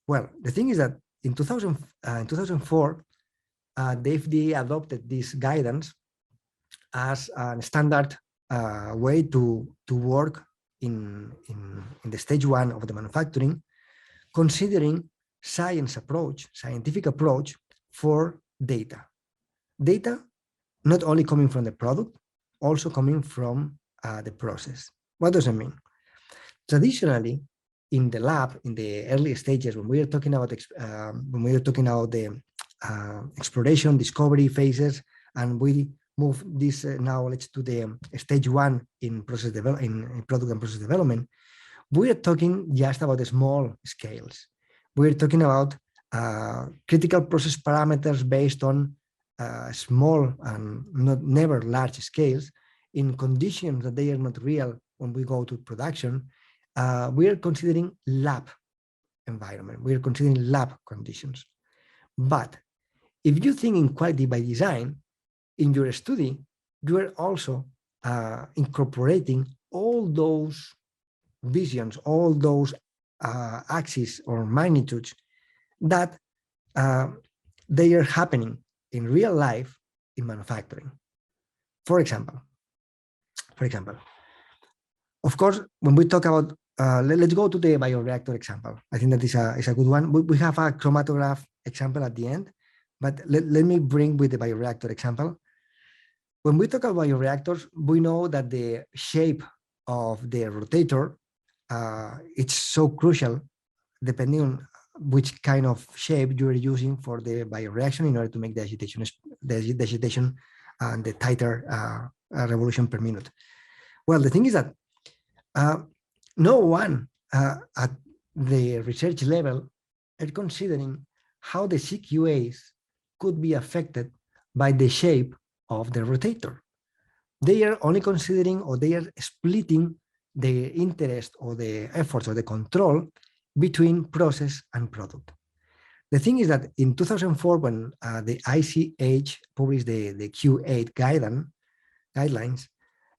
Well, the thing is that in 2004, the FDA adopted this guidance as a standard way to work in the stage one of the manufacturing, considering scientific approach for data. Data not only coming from the product, also coming from the process. What does it mean? Traditionally, in the lab, in the early stages, when we are talking about the exploration, discovery phases, and we move this knowledge to the stage one in process development, in product and process development, we are talking just about the small scales. We're talking about critical process parameters based on small and never large scales in conditions that they are not real when we go to production. We are considering lab environment. We are considering lab conditions. But if you think in quality by design, in your study, you are also incorporating all those visions, all those axes or magnitudes that they are happening in real life in manufacturing. For example, of course, when we talk about, let's go to the bioreactor example. I think that is a good one. We have a chromatograph example at the end, but let me bring with the bioreactor example. When we talk about bioreactors, we know that the shape of the rotator, it's so crucial depending on which kind of shape you are using for the bioreaction in order to make the agitation and the tighter revolution per minute. Well, the thing is that No one at the research level are considering how the CQAs could be affected by the shape of the rotator. They are only considering, or they are splitting the interest or the efforts or the control between process and product. The thing is that in 2004, when the ICH published the Q8 guidelines,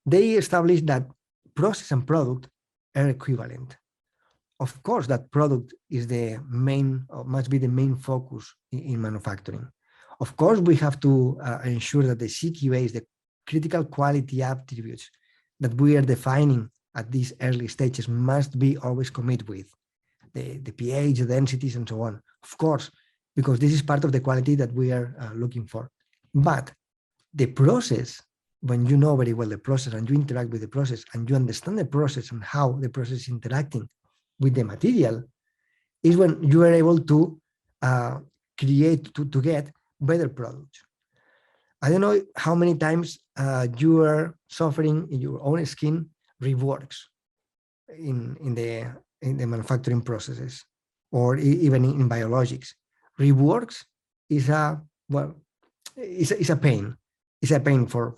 they established that process and product are equivalent. Of course, that product is the main, or must be the main focus in manufacturing. Of course, we have to ensure that the CQAs, the critical quality attributes that we are defining at these early stages, must be always committed with the pH, the densities, and so on. Of course, because this is part of the quality that we are looking for. But the process, when you know very well the process and you interact with the process and you understand the process and how the process is interacting with the material, is when you are able to create, to get better products. I don't know how many times you are suffering in your own skin reworks in the manufacturing processes, or even in biologics. Reworks is a, well, is a pain. It's a pain for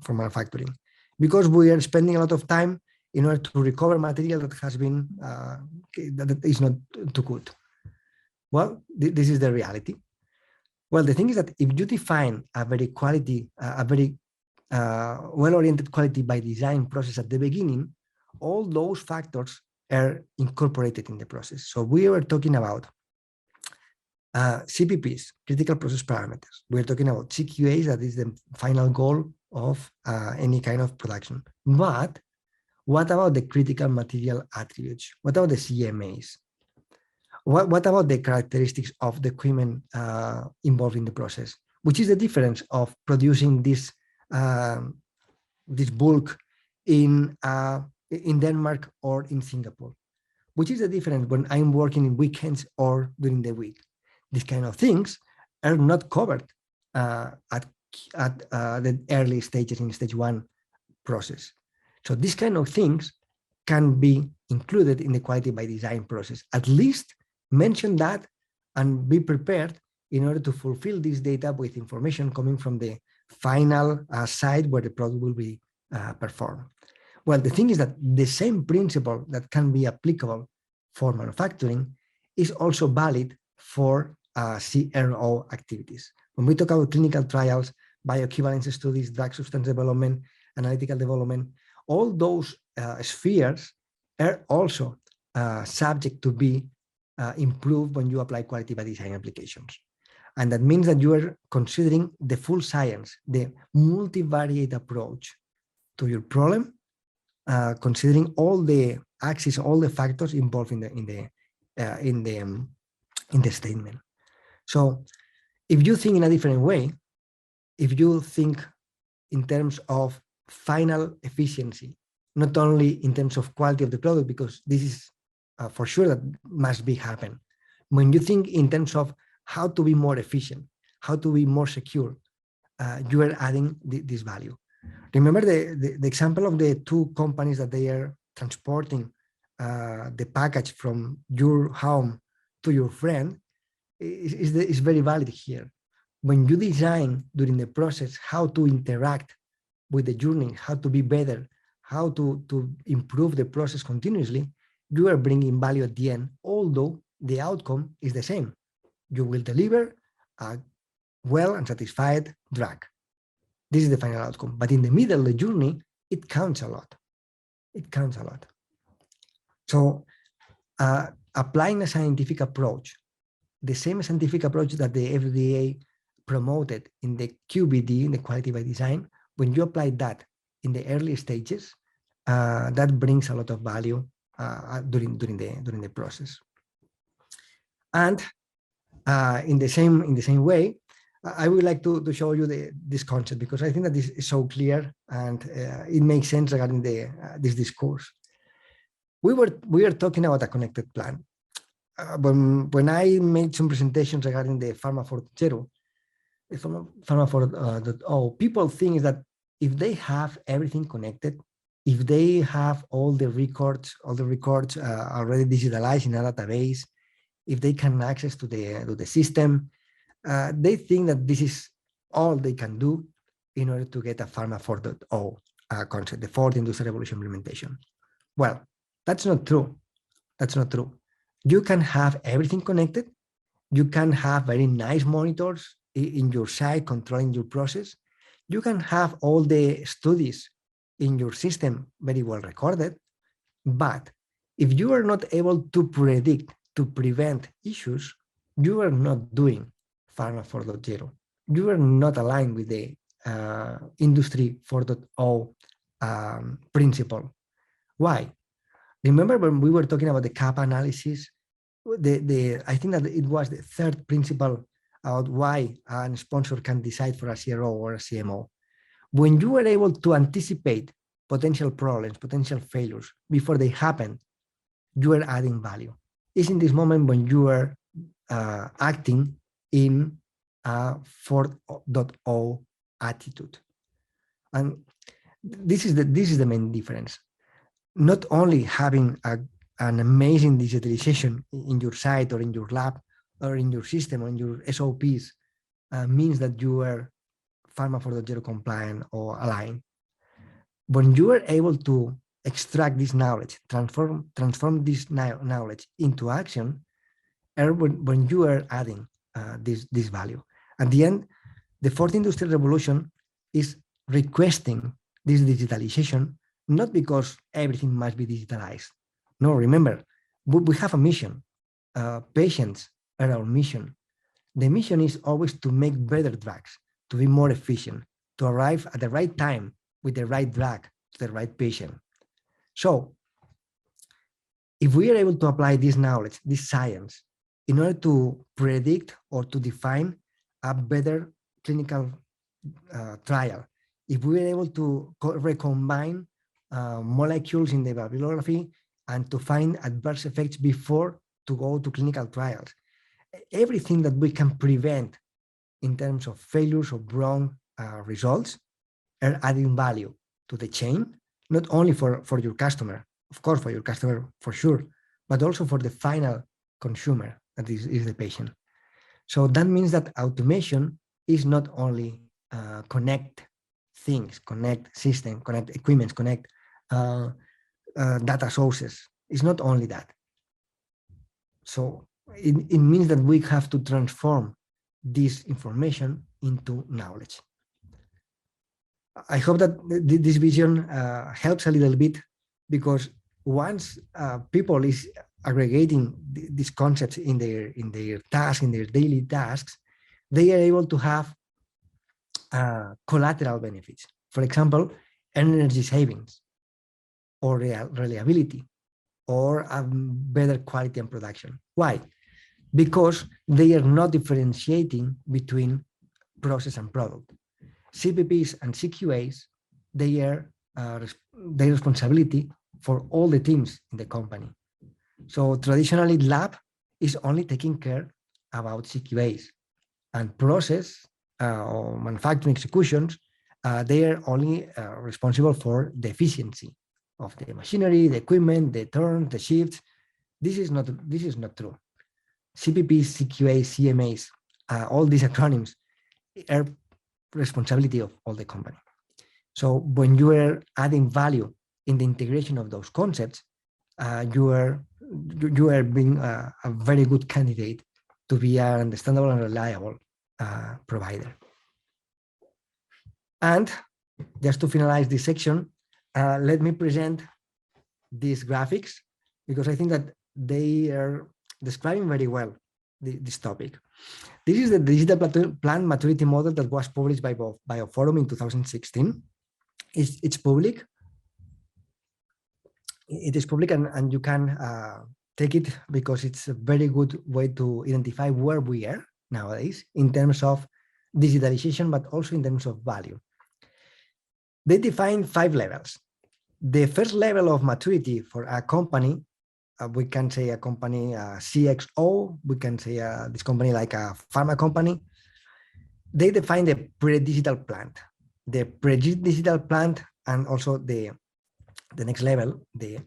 manufacturing, because we are spending a lot of time in order to recover material that has been that is not too good. Well, this is the reality. Well, the thing is that if you define a very well-oriented quality by design process at the beginning, all those factors are incorporated in the process. So we were talking about CPPs, critical process parameters. We're talking about CQAs, that is the final goal of any kind of production. But what about the critical material attributes? What about the CMAs? What about the characteristics of the equipment involved in the process? Which is the difference of producing this bulk in Denmark or in Singapore? Which is the difference when I'm working in weekends or during the week? These kind of things are not covered at the early stages in stage one process. So these kind of things can be included in the quality by design process. At least mention that and be prepared in order to fulfill this data with information coming from the final site where the product will be performed. Well, the thing is that the same principle that can be applicable for manufacturing is also valid for CRO activities. When we talk about clinical trials, bioequivalence studies, drug substance development, analytical development, all those spheres are also subject to be improved when you apply quality by design applications. And that means that you are considering the full science, the multivariate approach to your problem, considering all the axes, all the factors involved in the statement. So if you think in a different way, if you think in terms of final efficiency, not only in terms of quality of the product, because this is for sure that must be happen. When you think in terms of how to be more efficient, how to be more secure, you are adding this value. Remember the example of the two companies that they are transporting the package from your home to your friend is very valid here. When you design during the process how to interact with the journey, how to be better, how to improve the process continuously, you are bringing value at the end, although the outcome is the same. You will deliver a well and satisfied drug. This is the final outcome. But in the middle of the journey, it counts a lot. It counts a lot. So applying a scientific approach, the same scientific approach that the FDA promoted in the QBD, in the quality by design, when you apply that in the early stages, that brings a lot of value during the process. And in the same way, I would like to show you this concept, because I think that this is so clear and it makes sense regarding this discourse. We were talking about a connected plan. When I made some presentations regarding the Pharma 4.0, Pharma 4.0, people think that if they have everything connected, if they have all the records already digitalized in a database, if they can access to the system, they think that this is all they can do in order to get a Pharma 4.0 concept, the fourth industrial revolution implementation. Well, that's not true. That's not true. You can have everything connected. You can have very nice monitors in your site controlling your process. You can have all the studies in your system very well recorded. But if you are not able to predict, to prevent issues, you are not doing Pharma 4.0. You are not aligned with the Industry 4.0 principle. Why? Remember when we were talking about the CAP analysis? I think that it was the third principle about why a sponsor can decide for a CRO or a CMO. When you are able to anticipate potential problems, potential failures before they happen, you are adding value. It's in this moment when you are acting in a 4.0 attitude. And this is the main difference. Not only having an amazing digitalization in your site or in your lab or in your system or in your SOPs means that you are Pharma 4.0 compliant or aligned. When you are able to extract this knowledge, transform this knowledge into action, when you are adding this value. At the end, the fourth industrial revolution is requesting this digitalization, not because everything must be digitalized. No, remember, we have a mission. Patients are our mission. The mission is always to make better drugs, to be more efficient, to arrive at the right time with the right drug to the right patient. So if we are able to apply this knowledge, this science, in order to predict or to define a better clinical trial, if we are able to recombine molecules in the bibliography and to find adverse effects before to go to clinical trials, everything that we can prevent in terms of failures or wrong results are adding value to the chain, not only for your customer, of course, for your customer for sure, but also for the final consumer, that is the patient. So that means that automation is not only connect things, connect system, connect equipment, connect data sources. It's not only that. So it means that we have to transform this information into knowledge. I hope that this vision helps a little bit, because once people is aggregating these concepts in their tasks, in their daily tasks, they are able to have collateral benefits. For example, energy savings, or reliability, or a better quality and production. Why? Because they are not differentiating between process and product. CPPs and CQAs, they are their responsibility for all the teams in the company. So traditionally, lab is only taking care about CQAs, and process or manufacturing executions, they are only responsible for the efficiency of the machinery, the equipment, the turns, the shifts. This is not true. CPPs, CQAs, CMAs, all these acronyms are responsibility of all the company. So when you are adding value in the integration of those concepts, you are being a very good candidate to be an understandable and reliable provider. And just to finalize this section, let me present these graphics, because I think that they are describing very well this topic. This is the digital plant maturity model that was published by Bioforum in 2016. It's public. It is public, and you can take it, because it's a very good way to identify where we are nowadays in terms of digitalization, but also in terms of value. They define 5 levels. The first level of maturity for a company, we can say a company CXO, we can say this company like a pharma company. They define the pre-digital plant, and also the the next level, the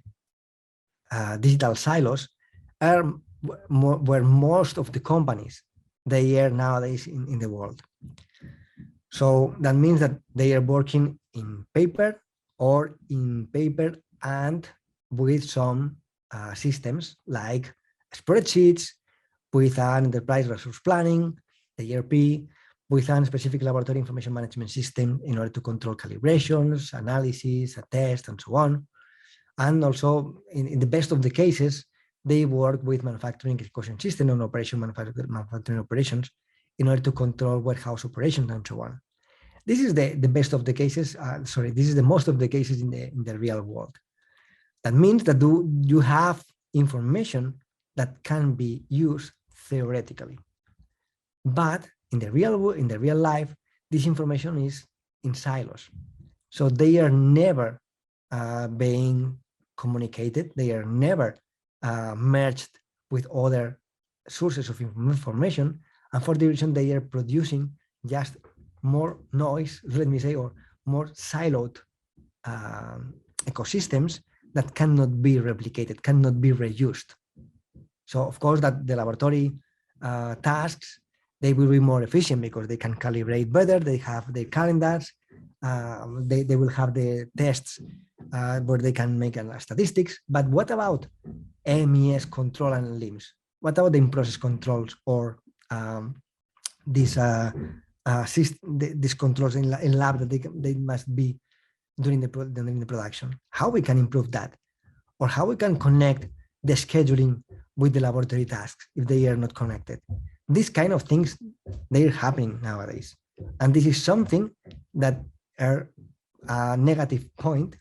digital silos, are where most of the companies they are nowadays in the world. So that means that they are working in paper and with some systems like spreadsheets, with an enterprise resource planning, the ERP, with a specific laboratory information management system in order to control calibrations, analysis, a test, and so on. And also, in the best of the cases, they work with manufacturing execution system on manufacturing operations in order to control warehouse operations and so on. This is the best of the cases. This is the most of the cases in the real world. That means that you have information that can be used theoretically, but in the real life, this information is in silos. So they are never being communicated. They are never merged with other sources of information. And for the reason they are producing just more noise, let me say, or more siloed ecosystems that cannot be replicated, cannot be reused. So of course that the laboratory tasks, they will be more efficient because they can calibrate better, they have their calendars, they will have the tests where they can make statistics. But what about MES control and LIMS? What about the in-process controls or these controls in lab that they must be during the production? How we can improve that? Or how we can connect the scheduling with the laboratory tasks if they are not connected? These kind of things, they're happening nowadays. And this is something that are a negative point,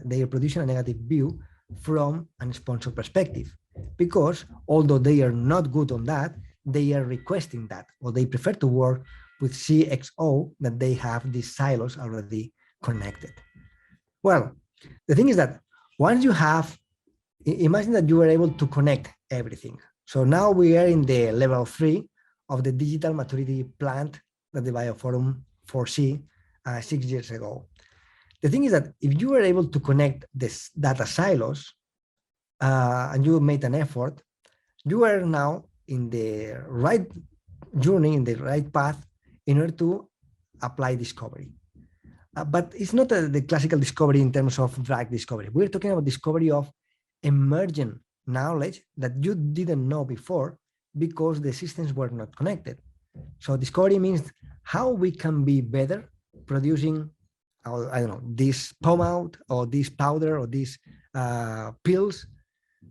they are producing a negative view from a sponsor perspective, because although they are not good on that, they are requesting that, or they prefer to work with CXO that they have these silos already connected. Well, the thing is that once you have, imagine that you are able to connect everything. So now we are in the level 3 of the digital maturity plant that the Bioforum foresee 6 years ago. The thing is that if you are able to connect this data silos and you made an effort, you are now in the right journey, in the right path in order to apply discovery. But it's not the classical discovery in terms of drug discovery. We're talking about discovery of emergent knowledge that you didn't know before because the systems were not connected. So discovery means how we can be better producing, I don't know, this pomade or this powder or these pills,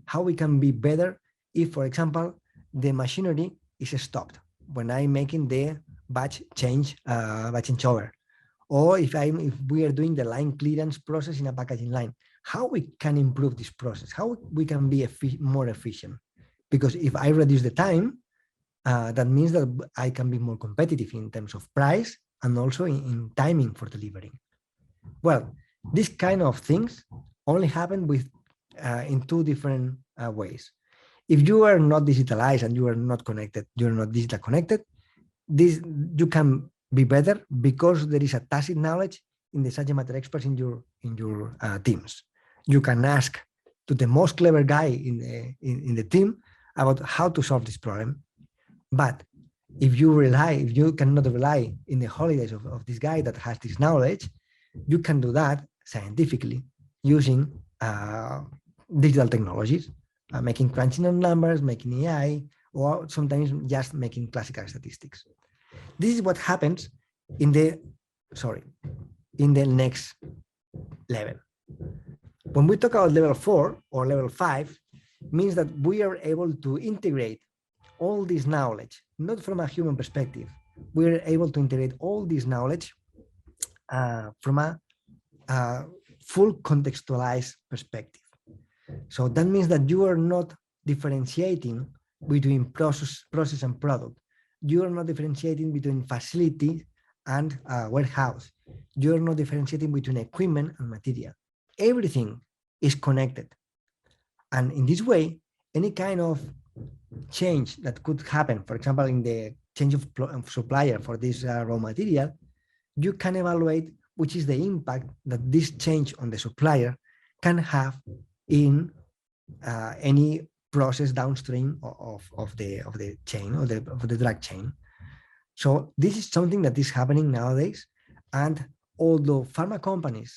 how we can be better if, for example, the machinery is stopped when I'm making the batch changeover, or if we are doing the line clearance process in a packaging line, how we can improve this process, how we can be more efficient. Because if I reduce the time, that means that I can be more competitive in terms of price and also in timing for delivering. Well, these kind of things only happen with in two different ways. If you are not digitalized and you are not connected, you're not digital connected, you can be better because there is a tacit knowledge in the subject matter experts in your teams. You can ask to the most clever guy in the team about how to solve this problem. But if you cannot rely in the holidays of this guy that has this knowledge, you can do that scientifically using digital technologies, making crunching on numbers, making AI, or sometimes just making classical statistics. This is what happens in the next level. When we talk about level 4 or level 5, means that we are able to integrate all this knowledge, not from a human perspective. We're able to integrate all this knowledge from a full contextualized perspective. So that means that you are not differentiating between process and product. You are not differentiating between facility and warehouse. You are not differentiating between equipment and material. Everything is connected. And in this way, any kind of change that could happen, for example, in the change of supplier for this raw material, you can evaluate which is the impact that this change on the supplier can have in any process downstream of the chain, of the drug chain. So this is something that is happening nowadays. And although pharma companies,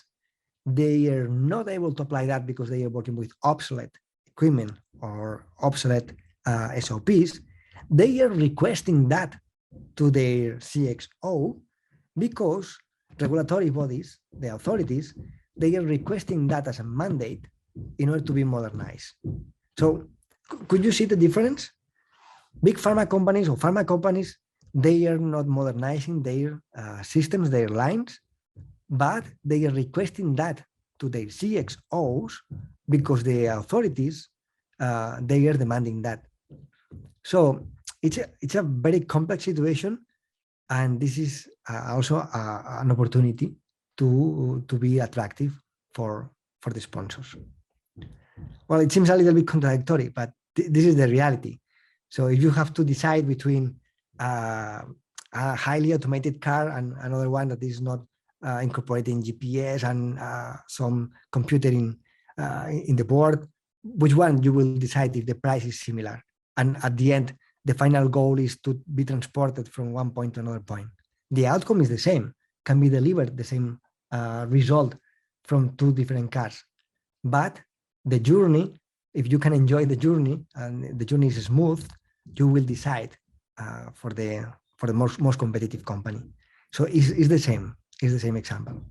they are not able to apply that because they are working with obsolete equipment or obsolete SOPs, they are requesting that to their CXO because regulatory bodies, the authorities, they are requesting that as a mandate in order to be modernized. So could you see the difference? Big pharma companies or pharma companies, they are not modernizing their systems, their lines, but they are requesting that to their CXOs because the authorities, they are demanding that. So it's a very complex situation, and this is also an opportunity to be attractive for the sponsors. Well, it seems a little bit contradictory, but this is the reality. So if you have to decide between a highly automated car and another one that is not incorporating GPS and some computing in the board, which one you will decide if the price is similar? And at the end, the final goal is to be transported from one point to another point. The outcome is the same, can be delivered the same result from two different cars. But the journey, if you can enjoy the journey and the journey is smooth, you will decide for the most competitive company. So it's the same example.